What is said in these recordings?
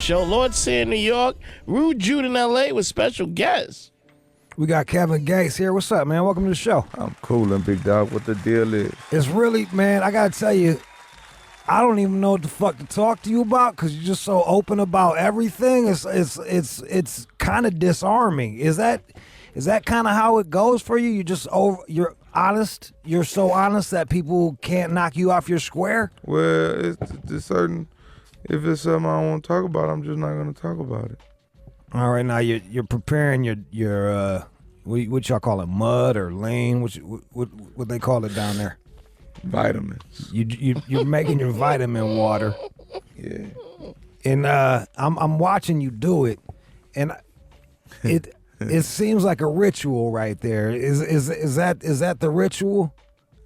Show. Lord C in New York, Rude Jude in L.A. with special guests. We got Kevin Gates here. What's up, man? Welcome to the show. I'm coolin', big dog. What the deal is? It's really, man, I gotta tell you, I don't even know what the fuck to talk to you about because you're just so open about everything. It's kind of disarming. Is that kind of how it goes for you? You're honest. You're so honest that people can't knock you off your square. Well, it's certain. If it's something I don't want to talk about, I'm just not gonna talk about it. All right, now you're preparing your what y'all call it, mud or lean? What they call it down there? Vitamins. You're making your vitamin water. Yeah. And I'm watching you do it, and it seems like a ritual right there. Is that the ritual?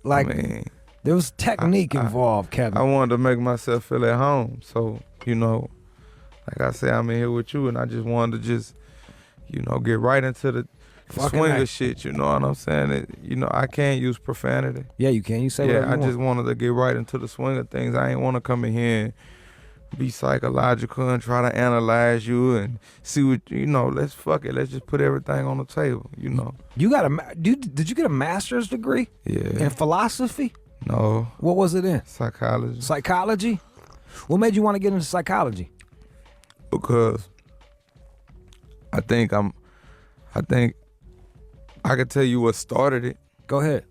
Like, Man, there was technique involved, Kevin. I wanted to make myself feel at home, so like I said, I'm in here with you, and I just wanted to get right into the swing of shit. You know what I'm saying? I can't use profanity. Yeah, you can. You say whatever you I want. just wanted to get right into the swing of things. I ain't want to come in here and be psychological and try to analyze you and see what let's fuck it. Let's just put everything on the table. You got did you get a master's degree? Yeah. In philosophy? No. What was it in? Psychology. Psychology? What made you want to get into psychology? Because I think I could tell you what started it. Go ahead.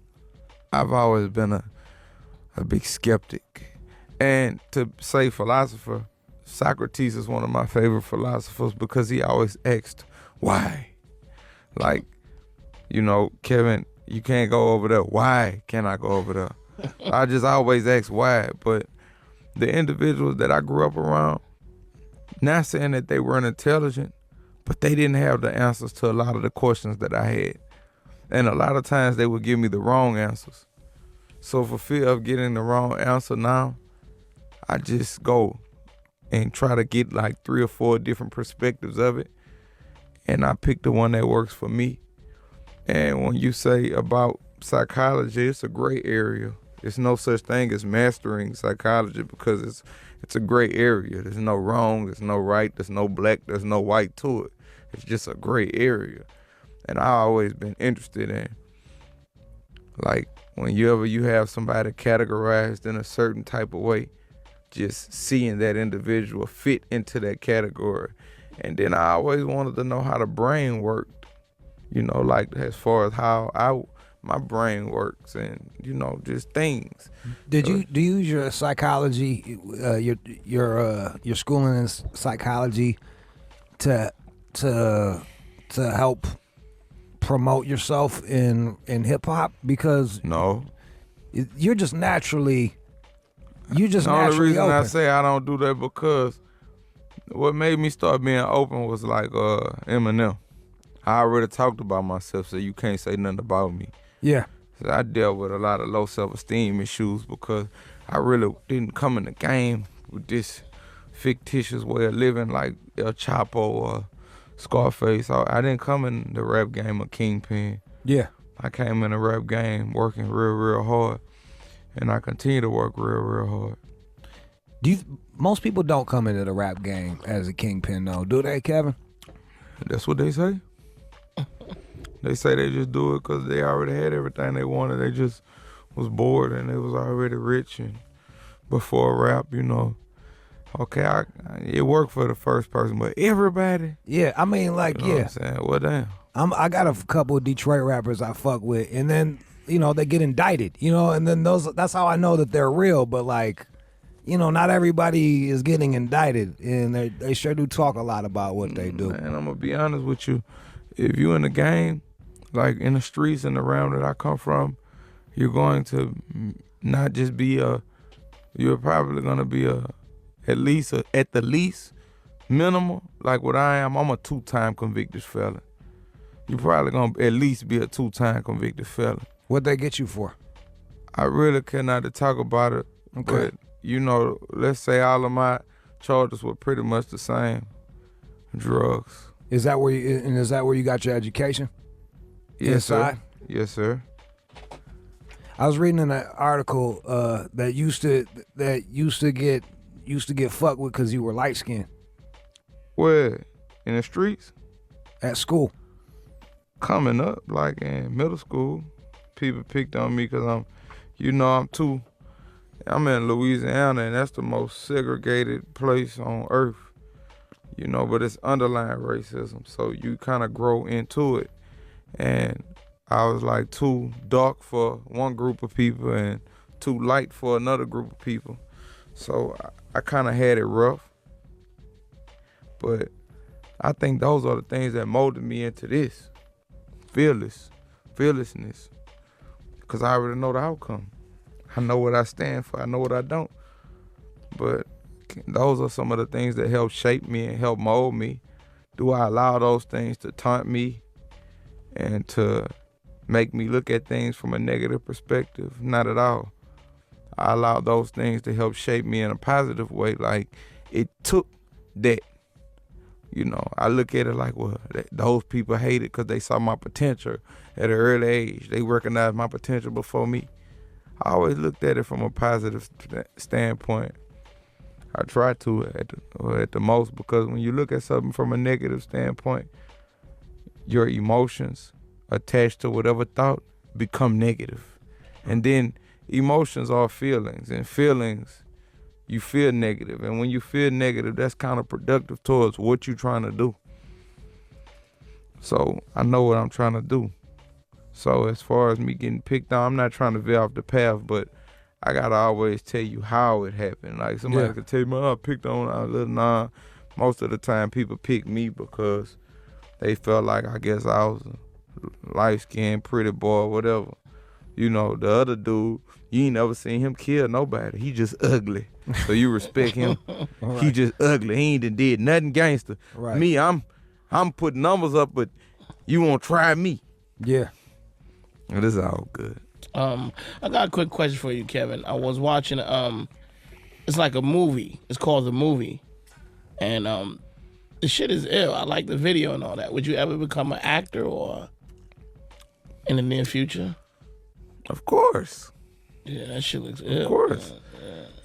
I've always been a big skeptic. And to say philosopher, Socrates is one of my favorite philosophers because he always asked, why? Like, Kevin, you can't go over there. Why can't I go over there? I just always ask why. But the individuals that I grew up around, not saying that they weren't intelligent, but they didn't have the answers to a lot of the questions that I had. And a lot of times they would give me the wrong answers. So for fear of getting the wrong answer now, I just go and try to get like 3 or 4 different perspectives of it. And I pick the one that works for me. And when you say about psychology, it's a gray area. There's no such thing as mastering psychology because it's a gray area. There's no wrong, there's no right, there's no black, there's no white to it. It's just a gray area. And I've always been interested in, like, whenever you have somebody categorized in a certain type of way, just seeing that individual fit into that category. And then I always wanted to know how the brain worked, like as far as how my brain works and, just things. Do you use your psychology, your schooling in psychology to help promote yourself in hip hop? Because no, you're just naturally the only reason open. I say I don't do that because what made me start being open was like Eminem. I already talked about myself, so you can't say nothing about me. Yeah. So I dealt with a lot of low self-esteem issues because I really didn't come in the game with this fictitious way of living like El Chapo or Scarface. I didn't come in the rap game of Kingpin. Yeah. I came in the rap game working real, real hard, and I continue to work real, real hard. Most people don't come into the rap game as a kingpin, though, do they, Kevin? That's what they say. They say they just do it because they already had everything they wanted. They just was bored and they was already rich. And before rap, okay, it worked for the first person, but everybody. Yeah, I mean, like, you know what I'm saying? Well, damn. I got a couple of Detroit rappers I fuck with, and then they get indicted, and then that's how I know that they're real. But like, not everybody is getting indicted, and they sure do talk a lot about what they do. Man, I'm gonna be honest with you. If you in the game, like in the streets and the realm that I come from, you're going to not just be you're probably gonna be at the least minimal. Like what I am, I'm a 2-time convicted felon. You're probably gonna at least be a 2-time convicted felon. What'd they get you for? I really cannot talk about it. Okay. But let's say all of my charges were pretty much the same. Drugs. Is that where you got your education? Yes, Inside? sir. Yes, sir. I was reading in an article that used to get fucked with because you were light skinned. Where? In the streets? At school. Coming up, like in middle school, people picked on me because I'm in Louisiana, and that's the most segregated place on earth, but it's underlying racism. So you kind of grow into it. And I was like too dark for one group of people and too light for another group of people. So I kind of had it rough. But I think those are the things that molded me into this. Fearlessness. Because I already know the outcome. I know what I stand for. I know what I don't. But those are some of the things that help shape me and help mold me. Do I allow those things to taunt me and to make me look at things from a negative perspective? Not at all. I allow those things to help shape me in a positive way. Like, it took that. I look at it like, well, those people hate it because they saw my potential at an early age. They recognized my potential before me. I always looked at it from a positive standpoint. I try to at the most, because when you look at something from a negative standpoint, your emotions attached to whatever thought become negative. And then emotions are feelings, and feelings, you feel negative. And when you feel negative, that's counterproductive towards what you're trying to do. So I know what I'm trying to do. So as far as me getting picked on, I'm not trying to veer off the path, but I gotta always tell you how it happened. Like, somebody could tell me, I picked on a little nah. Most of the time people pick me because they felt like, I guess I was a light-skinned, pretty boy, whatever. The other dude, you ain't never seen him kill nobody. He just ugly. So you respect him. Right. He just ugly. He ain't did nothing gangster. Right. Me, I'm putting numbers up, but you won't try me. Yeah. It is all good. I got a quick question for you, Kevin. I was watching it's like a movie. It's called The Movie. And the shit is ill. I like the video and all that. Would you ever become an actor or in the near future? Of course. Yeah, that shit looks ill. Of course.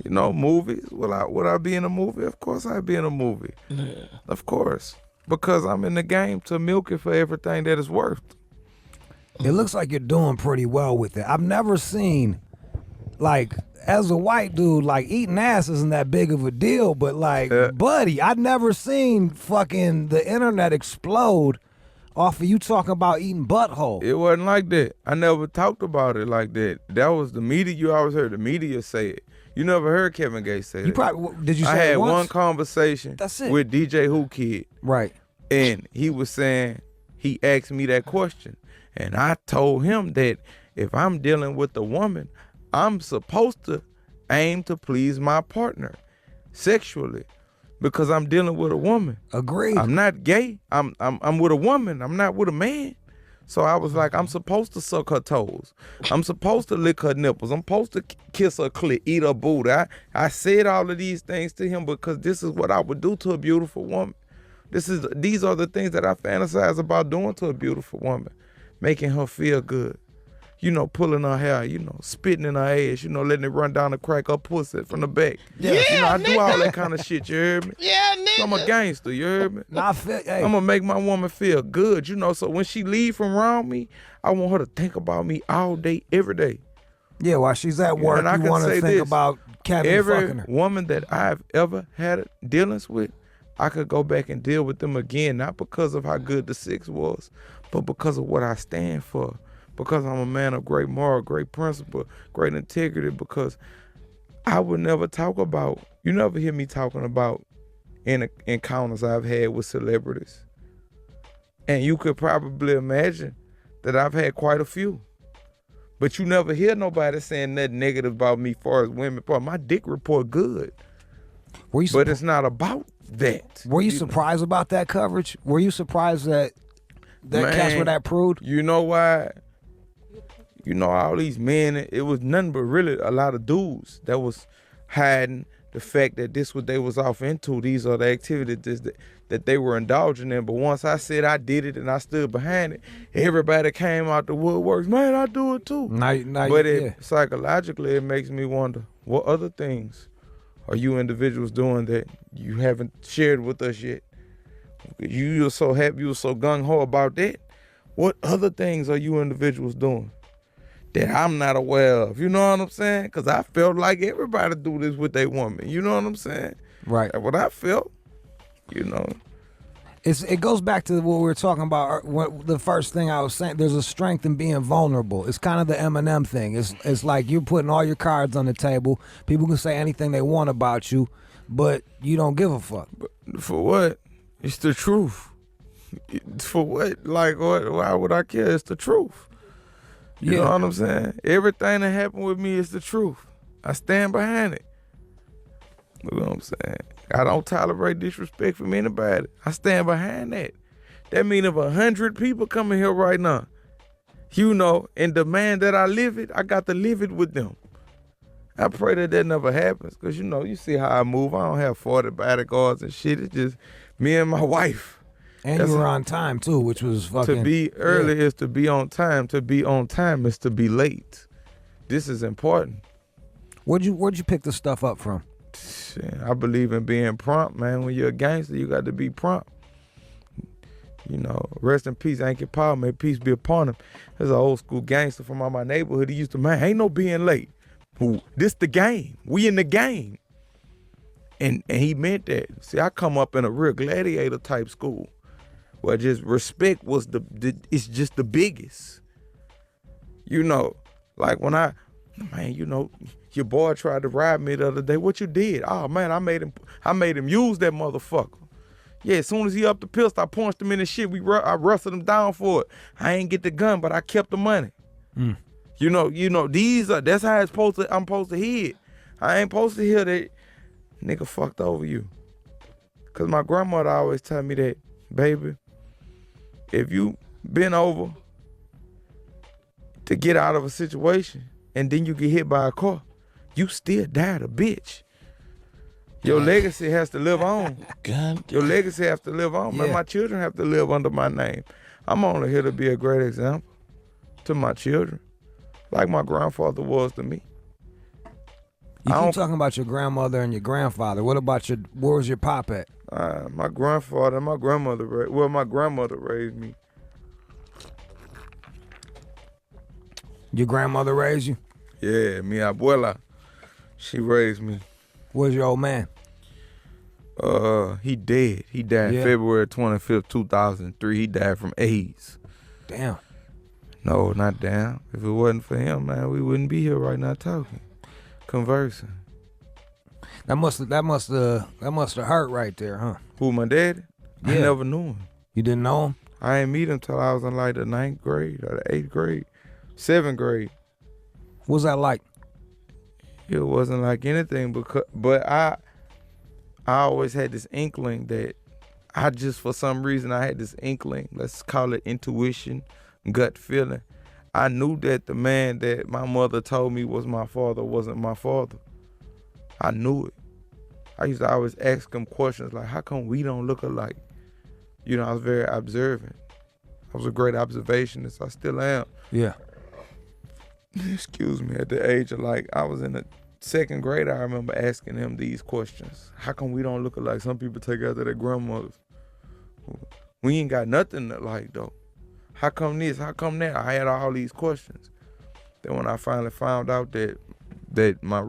Yeah. Movies. Would I be in a movie? Of course I'd be in a movie. Yeah. Of course. Because I'm in the game to milk it for everything that it's worth. It looks like you're doing pretty well with it. I've never seen, like, as a white dude, like, eating ass isn't that big of a deal, but like, buddy, I've never seen fucking the internet explode off of you talking about eating butthole. It wasn't like that. I never talked about it like that. That was the media. You always heard the media say it. You never heard Kevin Gates say that. Did you say I had it once? one conversation with DJ Who Kid. Right. And he was saying, he asked me that question. And I told him that if I'm dealing with a woman, I'm supposed to aim to please my partner sexually, because I'm dealing with a woman. Agreed. I'm not gay. I'm with a woman. I'm not with a man. So I was like, I'm supposed to suck her toes. I'm supposed to lick her nipples. I'm supposed to kiss her clit, eat her booty. I said all of these things to him because this is what I would do to a beautiful woman. These are the things that I fantasize about doing to a beautiful woman. Making her feel good. Pulling her hair, spitting in her ass, letting it run down the crack her pussy from the back. Yeah, I do all that kind of shit, you heard me? Yeah, nigga. So I'm a gangster, you heard me? I'm gonna make my woman feel good, so when she leave from around me, I want her to think about me all day, every day. Yeah, while she's at work, you want to think about Kevin fucking her. Every woman that I've ever had dealings with, I could go back and deal with them again, not because of how good the sex was, but because of what I stand for. Because I'm a man of great moral, great principle, great integrity, because I would never talk about, you never hear me talking about encounters I've had with celebrities. And you could probably imagine that I've had quite a few. But you never hear nobody saying nothing negative about me as far as women. My dick report good. But it's not about that. Were you surprised about that coverage? Were you surprised that cats were that prude? You know why? All these men, it was nothing but really a lot of dudes that was hiding the fact that this what they was off into. These are the activities that they were indulging in. But once I said I did it and I stood behind it, everybody came out the woodworks. Man, I do it too. Psychologically, it makes me wonder, what other things are you individuals doing that you haven't shared with us yet? You were so happy, you were so gung-ho about that. What other things are you individuals doing that I'm not aware of? You know what I'm saying? Because I felt like everybody do this with their woman. You know what I'm saying? Right. That's what I felt, you know. It goes back to what we were talking about. The first thing I was saying, there's a strength in being vulnerable. It's kind of the Eminem thing. It's like you're putting all your cards on the table. People can say anything they want about you, but you don't give a fuck. But for what? It's the truth. For what? Like, what? Why would I care? It's the truth. You know what I'm saying? Everything that happened with me is the truth. I stand behind it. You know what I'm saying? I don't tolerate disrespect from anybody. I stand behind that. That means if 100 people coming here right now, you know, and demand that I live it, I got to live it with them. I pray that never happens, because, you know, you see how I move. I don't have 40 bodyguards and shit. It's just me and my wife. And you were on time, too, which was fucking... To be early is to be on time. To be on time is to be late. This is important. Where'd you pick this stuff up from? Shit, I believe in being prompt, man. When you're a gangster, you got to be prompt. You know, rest in peace, Ankit Paul. May peace be upon him. There's an old school gangster from my neighborhood. He used to, man, ain't no being late. This the game. We in the game. And he meant that. See, I come up in a real gladiator type school where just respect was it's just the biggest. You know, like when man, you know, your boy tried to rob me the other day. What you did? Oh man, I made him use that motherfucker. Yeah, as soon as he upped the pistol, I punched him in the shit. I wrestled him down for it. I ain't get the gun, but I kept the money. You know, that's how I'm supposed to hear it. I ain't supposed to hear that nigga fucked over you. Cause my grandmother always tell me that, baby, if you been over to get out of a situation and then you get hit by a car, you still died a bitch. Your legacy has to live on. Your legacy has to live on. Man, my children have to live under my name. I'm only here to be a great example to my children, like my grandfather was to me. You keep talking about your grandmother and your grandfather. What about where was your pop at? My grandfather and my grandmother, my grandmother raised me. Your grandmother raised you? Yeah, mi abuela, she raised me. Where's your old man? He dead. He died February 25th, 2003. He died from AIDS. Damn. No, not damn. If it wasn't for him, man, we wouldn't be here right now talking, conversing. That must have hurt right there, huh? Who, my daddy? Yeah. I never knew him. You didn't know him? I ain't meet him till I was in like the 9th grade or the 8th grade, 7th grade. What was that like? It wasn't like anything, but I always had this inkling that for some reason I had this inkling, let's call it intuition, gut feeling. I knew that the man that my mother told me was my father wasn't my father. I knew it. I used to always ask him questions like, how come we don't look alike? You know, I was very observant. I was a great observationist. I still am. Yeah. Excuse me, at the age of I was in the 2nd grade, I remember asking him these questions. How come we don't look alike? Some people take after their grandmothers. We ain't got nothing alike though. How come this? How come that? I had all these questions. Then when I finally found out that my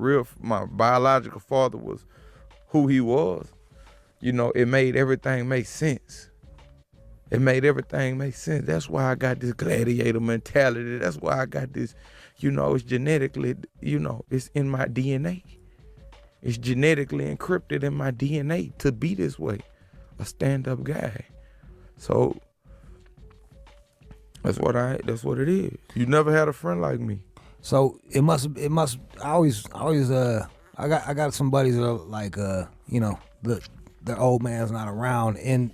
biological father was who he was, you know, it made everything make sense. It made everything make sense. That's why I got this gladiator mentality. That's why I got this, you know, it's genetically, you know, it's in my DNA. It's genetically encrypted in my DNA to be this way, a stand-up guy. So that's what it is. You never had a friend like me. So it must I got some buddies that are like you know, the old man's not around, and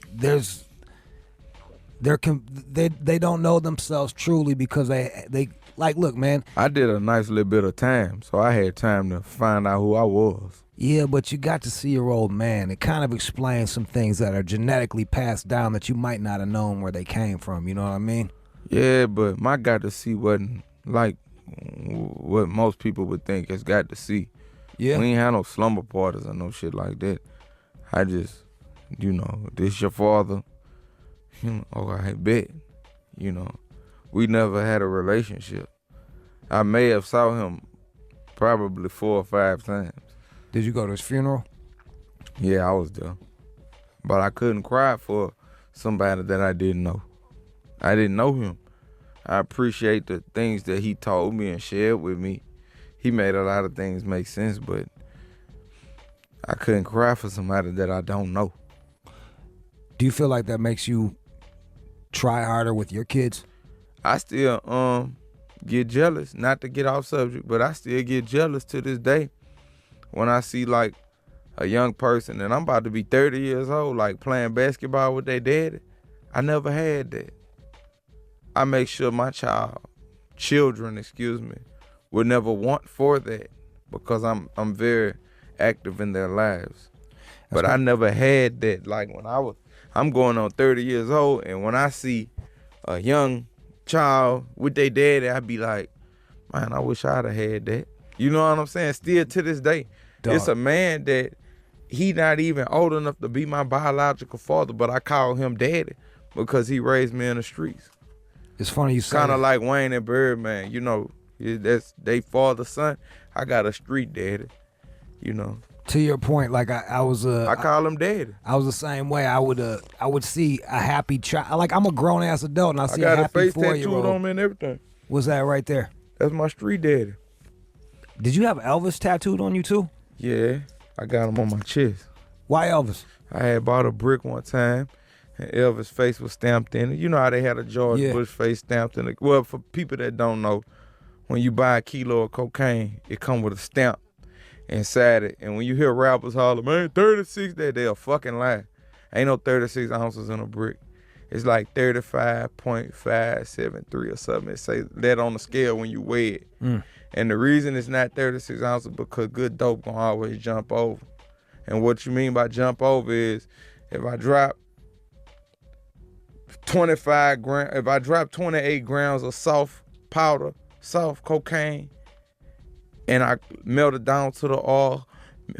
they don't know themselves truly because they like, look, man. I did a nice little bit of time, so I had time to find out who I was. Yeah, but you got to see your old man. It kind of explains some things that are genetically passed down that you might not have known where they came from. You know what I mean? Yeah, but my got to see wasn't like what most people would think it's got to see. Yeah. We ain't had no slumber parties or no shit like that. I just, you know, this your father. Oh, I bet. We never had a relationship. I may have saw him probably 4 or 5 times. Did you go to his funeral? Yeah, I was there. But I couldn't cry for somebody that I didn't know. I didn't know him. I appreciate the things that he told me and shared with me. He made a lot of things make sense, but I couldn't cry for somebody that I don't know. Do you feel like that makes you try harder with your kids? I still get jealous, not to get off subject, but I still get jealous to this day when I see like a young person, and I'm about to be 30 years old, like playing basketball with their daddy. I never had that. I make sure my children, will never want for that because I'm very active in their lives. But I never had that. Like when I'm going on 30 years old, and when I see a young child with their daddy, I be like, man, I wish I'd have had that. You know what I'm saying? Still to this day, it's a man that he not even old enough to be my biological father, but I call him daddy because he raised me in the streets. It's funny you say Kind of like Wayne and Birdman, that's they father son. I got a street daddy, To your point, like I call him daddy. I was the same way. I would see a happy child. Like I'm a grown ass adult, and I see got a a happy face 4-year-old. tattooed on me and everything. What's that right there? That's my street daddy. Did you have Elvis tattooed on you too? Yeah, I got him on my chest. Why Elvis? I had bought a brick one time, and Elvis' face was stamped in it. You know how they had a George Bush face stamped in it? Well, for people that don't know, when you buy a kilo of cocaine, it come with a stamp inside it. And when you hear rappers holler, man, 36, they'll fucking lie. Ain't no 36 ounces in a brick. It's like 35.573 or something. It say that on the scale when you weigh it. And the reason it's not 36 ounces because good dope gonna always jump over. And what you mean by jump over is if I drop 28 grams of soft powder, soft cocaine, and I melt it down to the oil,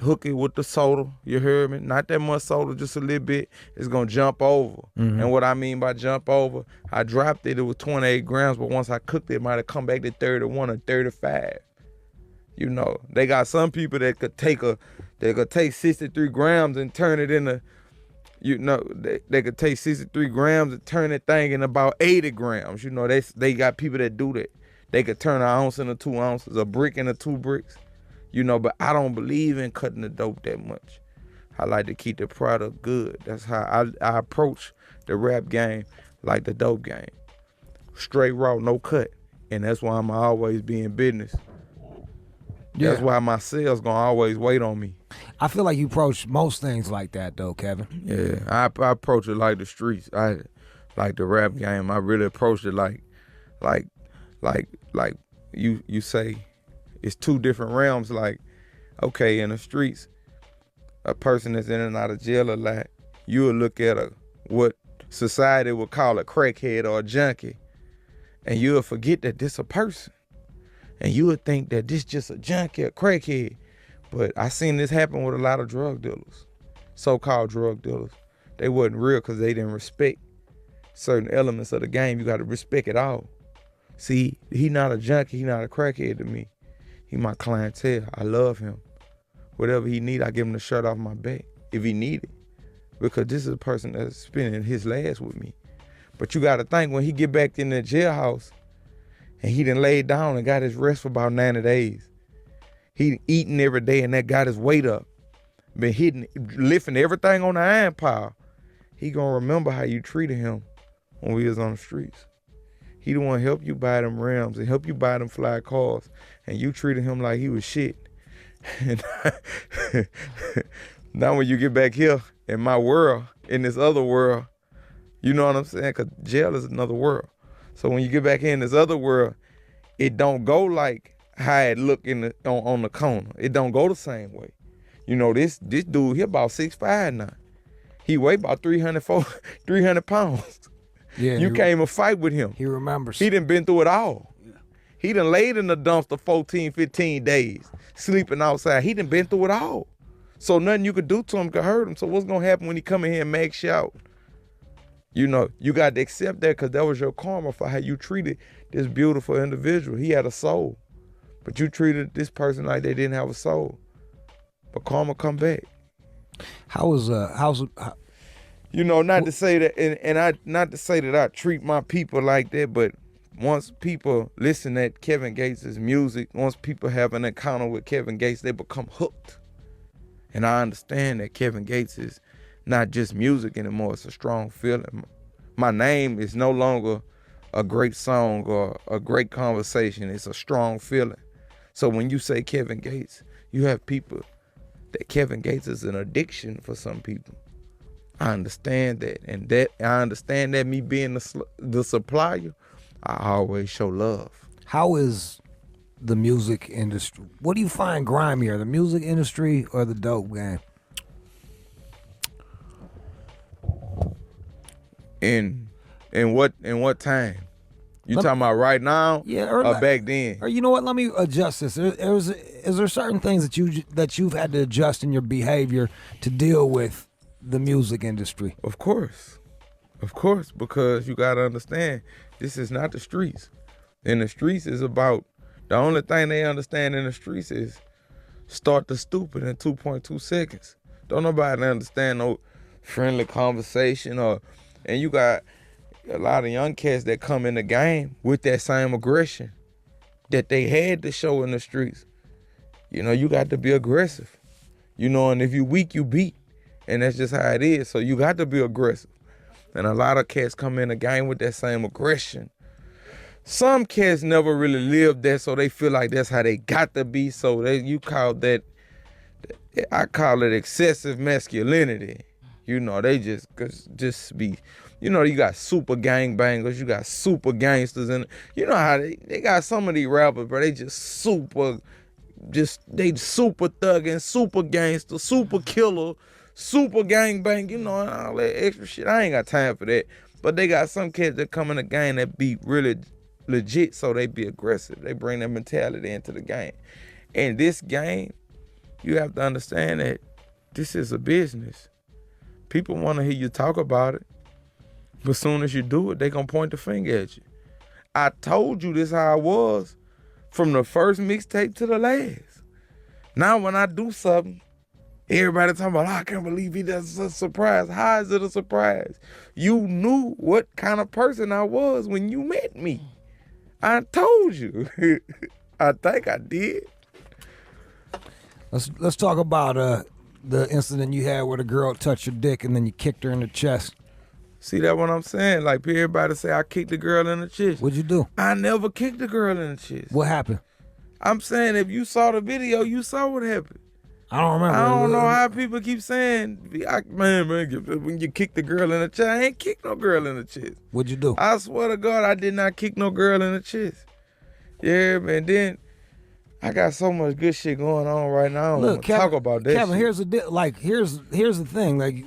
hook it with the soda, you heard me? Not that much soda, just a little bit, it's gonna jump over. And what I mean by jump over, I dropped it was 28 grams, but once I cooked it, it might have come back to 31 or 35. They got some people that could take 63 grams and turn it into, they could take 63 grams and turn that thing in about 80 grams. They got people that do that. They could turn an ounce into 2 ounces, a brick into 2 bricks. But I don't believe in cutting the dope that much. I like to keep the product good. That's how I approach the rap game, like the dope game. Straight raw, no cut. And that's why I'm always be in business. That's why my sales gonna always wait on me. I feel like you approach most things like that though, Kevin. Yeah, I approach it like the streets. I like the rap game. I really approach it like you say, it's 2 different realms. Like, okay, in the streets, a person that's in and out of jail a lot, you will look at what society would call a crackhead or a junkie, and you'll forget that this a person. And you would think that this just a junkie, a crackhead. But I seen this happen with a lot of drug dealers, so-called drug dealers. They wasn't real because they didn't respect certain elements of the game. You got to respect it all. See, he not a junkie, he not a crackhead to me. He my clientele. I love him. Whatever he need, I give him the shirt off my back if he need it. Because this is a person that's spending his last with me. But you got to think, when he get back in the jailhouse and he done laid down and got his rest for about 90 days, he eating every day and that got his weight up, been lifting everything on the iron pile, he gonna remember how you treated him when we was on the streets. He the one help you buy them rims and help you buy them fly cars, and you treated him like he was shit. And now when you get back here in my world, in this other world, you know what I'm saying? Because jail is another world. So when you get back in this other world, it don't go like how it look on the corner. It don't go the same way. This dude, he about 6'5" now. He weigh about 300 pounds. Yeah, you can't even fight with him. He remembers. He done been through it all. Yeah. He done laid in the dumpster 14, 15 days, sleeping outside. He done been through it all. So nothing you could do to him could hurt him. So what's gonna happen when he come in here and max you out? You know, you got to accept that because that was your karma for how you treated this beautiful individual. He had a soul, but you treated this person like they didn't have a soul. But karma come back. How's You know, not to say that, and I not to say that I treat my people like that, but once people listen to Kevin Gates' music, once people have an encounter with Kevin Gates, they become hooked. And I understand that Kevin Gates is not just music anymore, it's a strong feeling. My name is no longer a great song or a great conversation, it's a strong feeling. So when you say Kevin Gates, you have people that Kevin Gates is an addiction for some people. I understand that, and that I understand that me being the supplier, I always show love. How is the music industry? What do you find grimier, the music industry or the dope game? In what time? You talking about right now? Yeah, or back then? Or you know what? Let me adjust this. Is there certain things that you've had to adjust in your behavior to deal with the music industry? Of course, because you gotta understand, this is not the streets. In the streets is about, the only thing they understand in the streets is start the stupid in 2.2 seconds. Don't nobody understand no friendly conversation and you got a lot of young cats that come in the game with that same aggression that they had to show in the streets. You know, you got to be aggressive. You know, and if you weak, you beat. And that's just how it is. So you got to be aggressive. And a lot of cats come in the game with that same aggression. Some cats never really lived that, so they feel like that's how they got to be. So I call it excessive masculinity. You know, they just be, you know, you got super gangbangers, you got super gangsters, and you know how they got some of these rappers, but they super thugging, super gangster, super killer, super gangbang, you know, and all that extra shit. I ain't got time for that. But they got some kids that come in the game that be really legit, so they be aggressive. They bring that mentality into the game. And this game, you have to understand that this is a business. People want to hear you talk about it, but as soon as you do it, they gonna point the finger at you. I told you this how I was from the first mixtape to the last. Now when I do something, everybody talking about, I can't believe he does a surprise. How is it a surprise? You knew what kind of person I was when you met me. I told you. I think I did. Let's talk about the incident you had where the girl touched your dick and then you kicked her in the chest. See, that what I'm saying? Like, everybody say I kicked the girl in the chest. What'd you do? I never kicked the girl in the chest. What happened? I'm saying if you saw the video, you saw what happened. I don't remember. I don't know how people keep saying, man, when you kick the girl in the chest. I ain't kicked no girl in the chest. What'd you do? I swear to God, I did not kick no girl in the chest. Yeah, man. Then I got so much good shit going on right now. I don't want to talk about that. Kevin, shit. here's the thing. Like,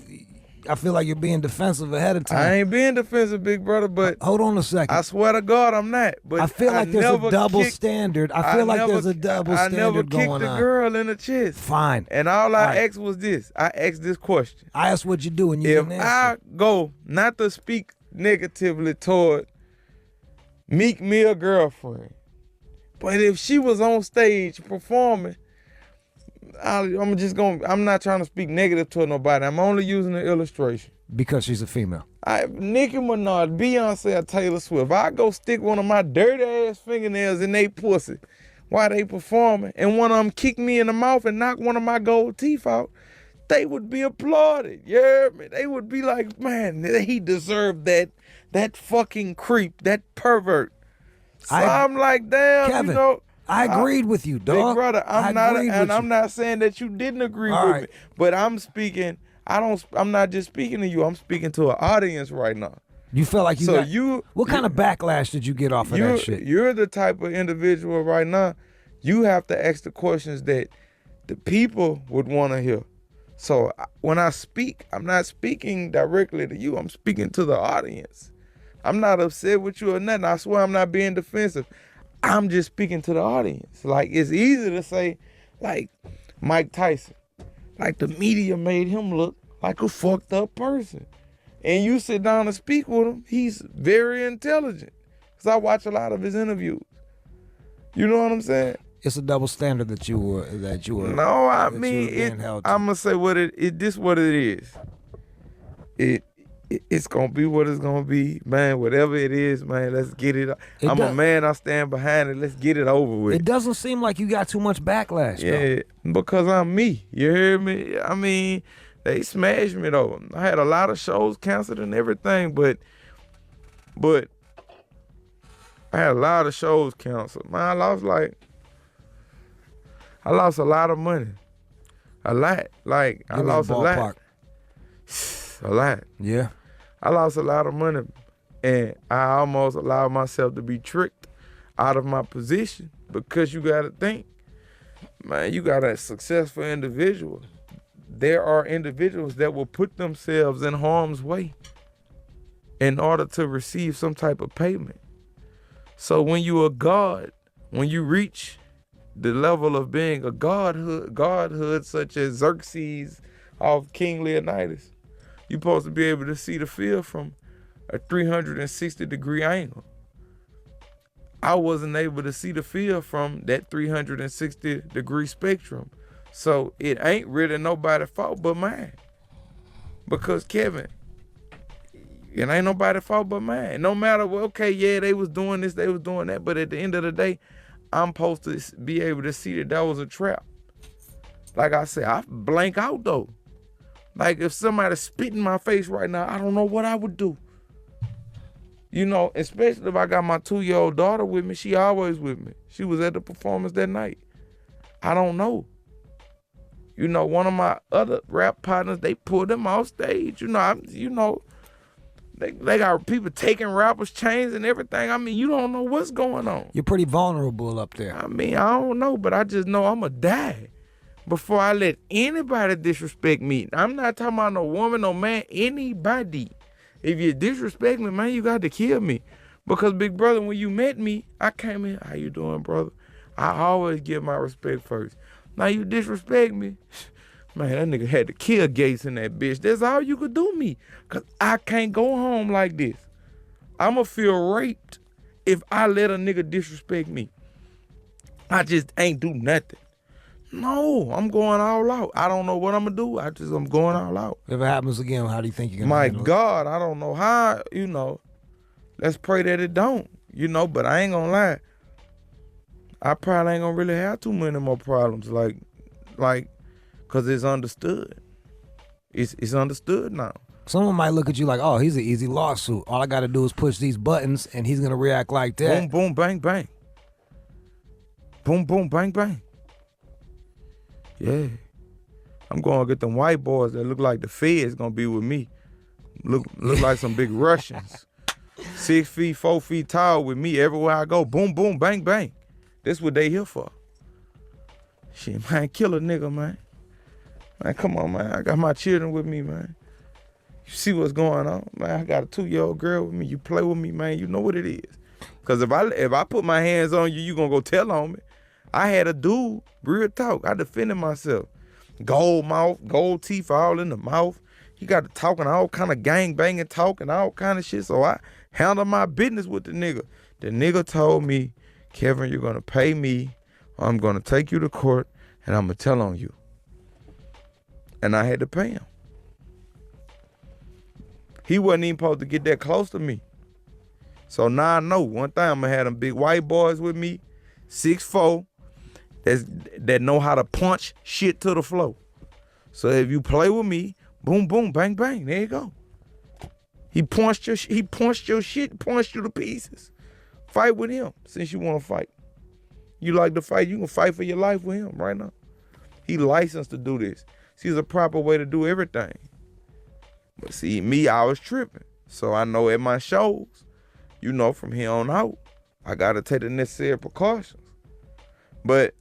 I feel like you're being defensive ahead of time. I ain't being defensive, big brother, but hold on a second. I swear to God, I'm not. But I feel like there's a double standard. I feel like there's a double standard going on. I never kicked the girl in the chest. Fine. And all I asked was this. I asked this question. I asked what you do, and you if didn't answer. I go, not to speak negatively toward Meek Mill girlfriend, but if she was on stage performing, I'm not trying to speak negative to nobody. I'm only using an illustration. Because she's a female. Nicki Minaj, Beyonce, or Taylor Swift, I go stick one of my dirty ass fingernails in they pussy while they performing, and one of them kick me in the mouth and knock one of my gold teeth out, they would be applauded. Yeah, man. They would be like, man, he deserved that fucking creep, that pervert. So I'm like, damn, Kevin, you know. I agreed with you, dog. Big brother, I'm not saying that you didn't agree with me, but I'm speaking. I'm not just speaking to you. I'm speaking to an audience right now. You felt like what kind of backlash did you get off of that shit? You're the type of individual right now. You have to ask the questions that the people would want to hear. So when I speak, I'm not speaking directly to you. I'm speaking to the audience. I'm not upset with you or nothing. I swear I'm not being defensive. I'm just speaking to the audience. Like, it's easy to say, like, Mike Tyson. Like, the media made him look like a fucked up person. and you sit down and speak with him, he's very intelligent. Cause I watch a lot of his interviews. You know what I'm saying? It's a double standard that you were. No, I that you mean, were being held to. I'm gonna say what this what it is. It's gonna be what it's gonna be, man. Whatever it is, man, let's get it. I'm a man. I stand behind it. Let's get it over with. It doesn't seem like you got too much backlash. Yeah, because I'm me. You hear me? I mean, they smashed me though. I had a lot of shows canceled and everything, but I had a lot of shows canceled. Man, I lost a lot of money. A lot. Like, I lost a lot. A lot. Yeah. I lost a lot of money, and I almost allowed myself to be tricked out of my position, because you got to think, man, you got a successful individual. There are individuals that will put themselves in harm's way in order to receive some type of payment. So when you a god, when you reach the level of being a godhood such as Xerxes of King Leonidas, you're supposed to be able to see the field from a 360-degree angle. I wasn't able to see the field from that 360-degree spectrum. So it ain't really nobody's fault but mine. Because Kevin, it ain't nobody's fault but mine. No matter what, okay, yeah, they was doing this, they was doing that, but at the end of the day, I'm supposed to be able to see that was a trap. Like I said, I blank out though. Like if somebody spit in my face right now, I don't know what I would do. You know, especially if I got my 2-year-old daughter with me, she always with me. She was at the performance that night. I don't know. You know, one of my other rap partners, they pulled them off stage. You know, they got people taking rappers' chains and everything. I mean, you don't know what's going on. You're pretty vulnerable up there. I mean, I don't know, but I just know I'm going to die before I let anybody disrespect me. I'm not talking about no woman, no man, anybody. If you disrespect me, man, you got to kill me. Because, big brother, when you met me, I came in, how you doing, brother? I always give my respect first. Now you disrespect me, man, that nigga had to kill Gates in that bitch. That's all you could do me. Because I can't go home like this. I'ma feel raped if I let a nigga disrespect me. I just ain't do nothing. No, I'm going all out. I don't know what I'm gonna do. I'm going all out. If it happens again, how do you think you're gonna My handle God, I don't know how, you know. Let's pray that it don't, you know, but I ain't gonna lie. I probably ain't gonna really have too many more problems, like, cause it's understood. It's understood now. Someone might look at you like, oh, he's an easy lawsuit. All I gotta do is push these buttons and he's gonna react like that. Boom, boom, bang, bang. Boom, boom, bang, bang. Yeah. I'm gonna get them white boys that look like the feds gonna be with me. Look like some big Russians. 6 feet, 4 feet tall with me everywhere I go. Boom, boom, bang, bang. That's what they here for. Shit, man, kill a nigga, man. Man, come on, man. I got my children with me, man. You see what's going on, man. I got a 2-year-old girl with me. You play with me, man. You know what it is. Cause if I put my hands on you, you gonna go tell on me. I had a dude, real talk. I defended myself. Gold mouth, gold teeth all in the mouth. He got to talking all kind of gang banging talk and all kind of shit. So I handled my business with the nigga. The nigga told me, Kevin, you're gonna pay me, or I'm gonna take you to court and I'm gonna tell on you. And I had to pay him. He wasn't even supposed to get that close to me. So now I know. One time I'm gonna have them big white boys with me, 6'4", that know how to punch shit to the floor. So if you play with me, boom, boom, bang, bang, there you go. He punched your shit, punched you to pieces. Fight with him since you want to fight. You like to fight, you can fight for your life with him right now. He licensed to do this. See, there's a proper way to do everything. But see, me, I was tripping. So I know at my shows, you know, from here on out, I got to take the necessary precautions. But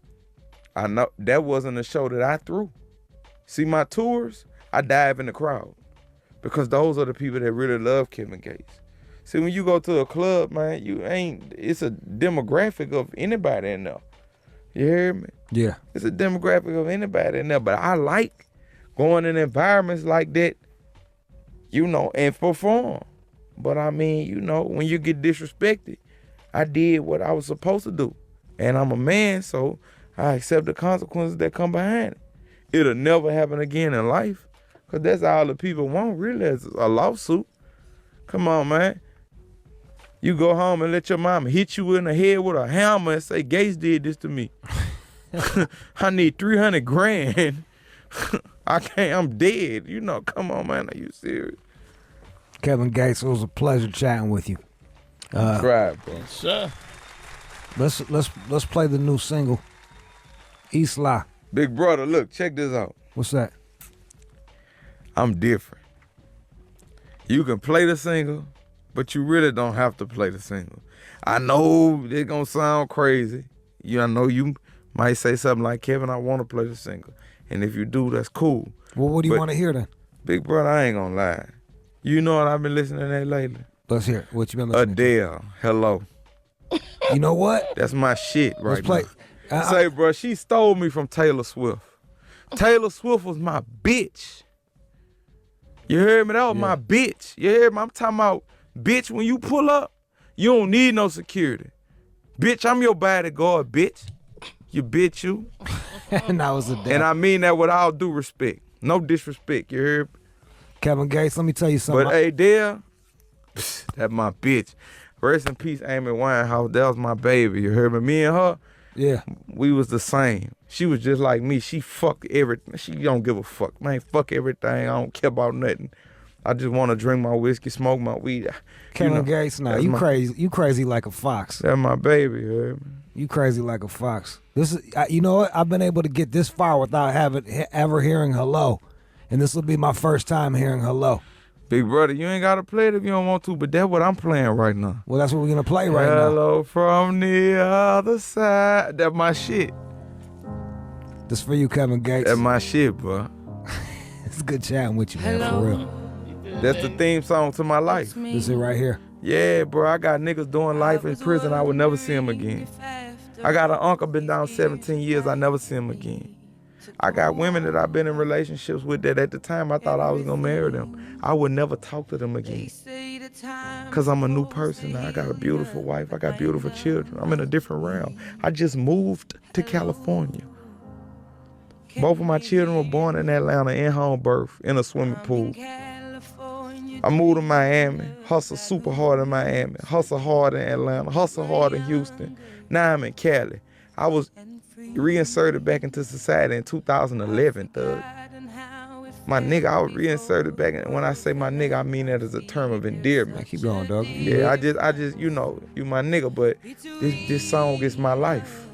I know that wasn't a show that I threw. See, my tours, I dive in the crowd because those are the people that really love Kevin Gates. See, when you go to a club, man, it's a demographic of anybody in there. You hear me? Yeah. It's a demographic of anybody in there, but I like going in environments like that. you know, and perform. But I mean, you know, when you get disrespected, I did what I was supposed to do. And I'm a man, so I accept the consequences that come behind it. It'll never happen again in life. Cause that's all the people want, really, is a lawsuit. Come on, man. You go home and let your mama hit you in the head with a hammer and say, Gates did this to me. I need 300 grand. I can't, I'm dead. You know, come on, man, are you serious? Kevin Gates, it was a pleasure chatting with you. Right, bro. Yes, sir. Let's play the new single, Isla. Big brother, look, check this out. What's that? I'm different. You can play the single, but you really don't have to play the single. I know it's gonna sound crazy. I know you might say something like, Kevin, I want to play the single. And if you do, that's cool. Well, what do you want to hear then? Big brother, I ain't gonna lie. You know what I've been listening to that lately? Let's hear it. What you been listening Adele, Hello. to? You know what? That's my shit right Let's play. now. Say, bro, she stole me from Taylor Swift. Taylor Swift was my bitch. You heard me? That was my bitch. You heard me? I'm talking about, bitch, when you pull up, you don't need no security. Bitch, I'm your bodyguard, bitch. You bitch, you. And that was Adele. And I mean that with all due respect. No disrespect, you heard me? Kevin Gates, let me tell you something. But Adele, that's my bitch. Rest in peace, Amy Winehouse. That was my baby. You heard me? Me and her, yeah, we was the same. She was just like me. She fuck everything. She don't give a fuck. Man, fuck everything. I don't care about nothing. I just want to drink my whiskey, smoke my weed. Kevin Gates, now you crazy. You crazy like a fox. That's my baby. You heard me? You crazy like a fox. This is, you know what? I've been able to get this far without ever hearing Hello, and this will be my first time hearing Hello. Big brother, you ain't gotta play it if you don't want to, but that's what I'm playing right now. Well, that's what we're gonna play right now. Hello from the other side. That's my shit. This for you, Kevin Gates. That's my shit, bro. It's good chatting with you, man, for real. That's the theme song to my life. This is right here. Yeah, bro, I got niggas doing life in prison. I would never see him again. I got an uncle been down 17 years. I never see him again. I got women that I've been in relationships with that at the time I thought I was gonna marry them. I would never talk to them again. Cause I'm a new person now. I got a beautiful wife. I got beautiful children. I'm in a different realm. I just moved to California. Both of my children were born in Atlanta in home birth in a swimming pool. I moved to Miami, hustle super hard in Miami, hustle hard in Atlanta, hustle hard in Houston. Now I'm in Cali. I was reinserted back into society in 2011, thug. My nigga, I was reinserted back. And when I say my nigga, I mean that as a term of endearment. Keep going, dog. Yeah, I just, you know, you my nigga, but this song is my life.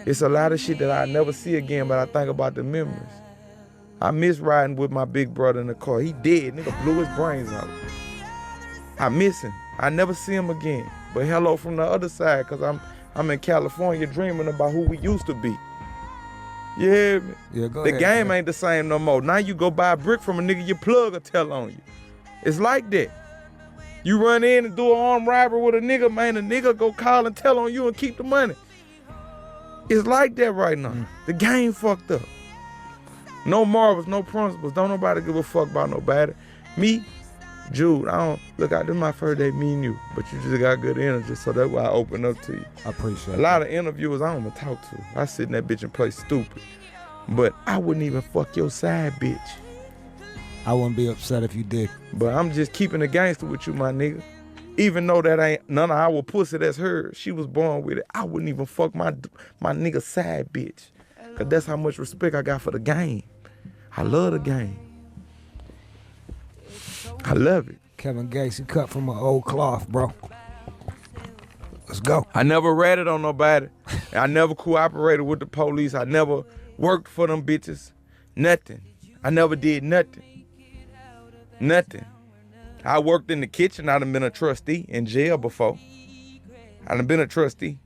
It's a lot of shit that I never see again, but I think about the memories. I miss riding with my big brother in the car. He dead, nigga blew his brains out. I miss him. I never see him again. But hello from the other side, cause I'm in California dreaming about who we used to be. You hear me? Yeah, go the ahead, game man. ain't the same no more. Now you go buy a brick from a nigga, your plug will tell on you. It's like that. You run in and do an armed robbery with a nigga, man, the nigga go call and tell on you and keep the money. It's like that right now. The game fucked up. No morals, no principles. Don't nobody give a fuck about nobody. Me, Jude, this is my first day meeting you, but you just got good energy, so that's why I open up to you. I appreciate it. A lot of interviewers I don't even talk to. I sit in that bitch and play stupid. But I wouldn't even fuck your side bitch. I wouldn't be upset if you did. But I'm just keeping the gangster with you, my nigga. Even though that ain't none of our pussy that's hers, she was born with it. I wouldn't even fuck my nigga side bitch. Cause that's how much respect I got for the game. I love the game. I love it. Kevin Gates, you cut from an old cloth, bro. Let's go. I never ratted on nobody. I never cooperated with the police. I never worked for them bitches. Nothing. I never did nothing. Nothing. I worked in the kitchen. I done been a trustee in jail before. I done been a trustee.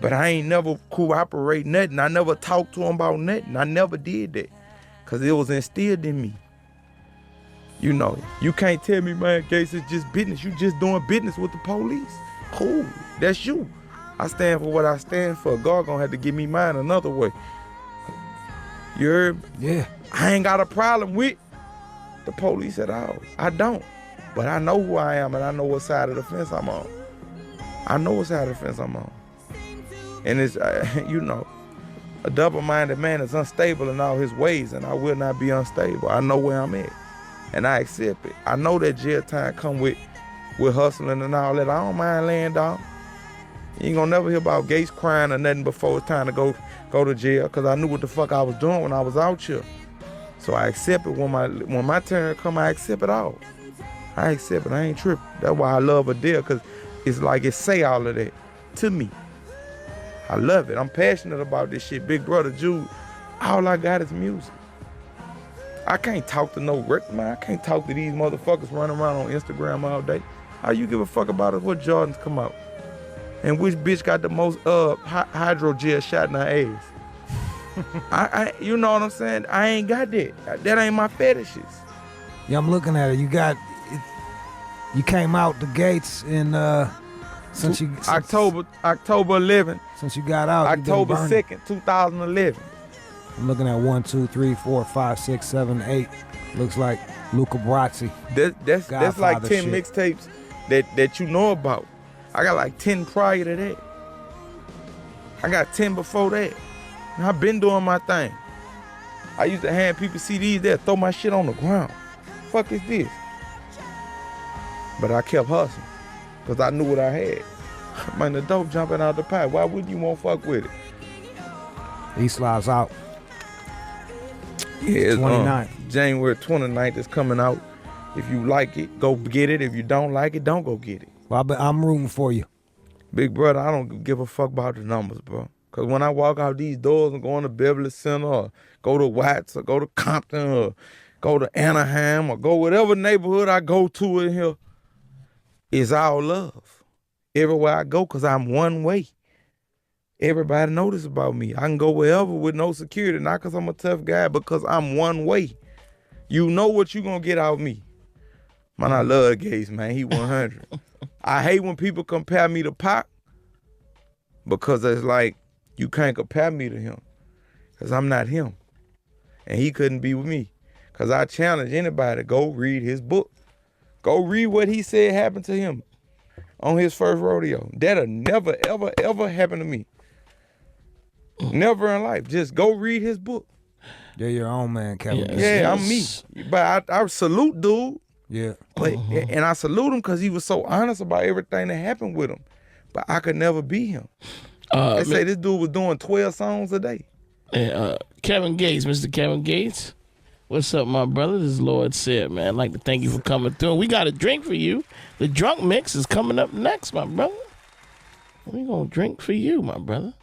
But I ain't never cooperate nothing. I never talked to them about nothing. I never did that. Cause it was instilled in me. You know, you can't tell me, man, Gates, it's just business. You just doing business with the police. Cool, that's you. I stand for what I stand for. God gonna have to give me mine another way. You heard me? Yeah. I ain't got a problem with the police at all. I don't. But I know who I am and I know what side of the fence I'm on. I know what side of the fence I'm on. And it's, you know, a double-minded man is unstable in all his ways, and I will not be unstable. I know where I'm at, and I accept it. I know that jail time come with hustling and all that. I don't mind laying down. You ain't gonna never hear about Gates crying or nothing before it's time to go to jail, because I knew what the fuck I was doing when I was out here. So I accept it. When my turn come, I accept it all. I accept it. I ain't tripping. That's why I love Adele, because it's like it say all of that to me. I love it. I'm passionate about this shit. Big Brother Jude, all I got is music. I can't talk to no record man. I can't talk to these motherfuckers running around on Instagram all day. How you give a fuck about it what Jordans come out? And which bitch got the most hydrogel shot in her ass? I you know what I'm saying? I ain't got that. That ain't my fetishes. Yeah, I'm looking at it. You came out the gates in October 11th. Since you got out, October 2nd, 2011. I'm looking at 1, 2, 3, 4, 5, 6, 7, 8. Looks like Luca Brasi. That's like 10 shit. mixtapes that you know about. I got like 10 prior to that. I got 10 before that. And I've been doing my thing. I used to hand people CDs there, throw my shit on the ground. Fuck is this? But I kept hustling, because I knew what I had. Man, the dope jumping out the pipe. Why wouldn't you want to fuck with it? East Lives out. Yeah, it's 29th. January 29th is coming out. If you like it, go get it. If you don't like it, don't go get it. Well, I'm rooting for you. Big brother, I don't give a fuck about the numbers, bro. Because when I walk out these doors and go into Beverly Center or go to Watts or go to Compton or go to Anaheim or go whatever neighborhood I go to in here, it's all love. Everywhere I go, because I'm one way. Everybody know this about me. I can go wherever with no security, not because I'm a tough guy, but because I'm one way. You know what you going to get out of me. Man, I love Gates, man. He 100. I hate when people compare me to Pac, because it's like, you can't compare me to him, because I'm not him. And he couldn't be with me, because I challenge anybody to go read his book. Go read what he said happened to him on his first rodeo. That'll never, ever, ever happen to me. Never in life. Just go read his book. You're your own man, Kevin. Yes. Yeah, I'm me. But I salute dude. Yeah. But, and I salute him because he was so honest about everything that happened with him. But I could never be him. They say this dude was doing 12 songs a day. Kevin Gates, Mr. Kevin Gates. What's up, my brother? This is Lord Said, man. I'd like to thank you for coming through. We got a drink for you. The drunk mix is coming up next, my brother. We gonna drink for you, my brother.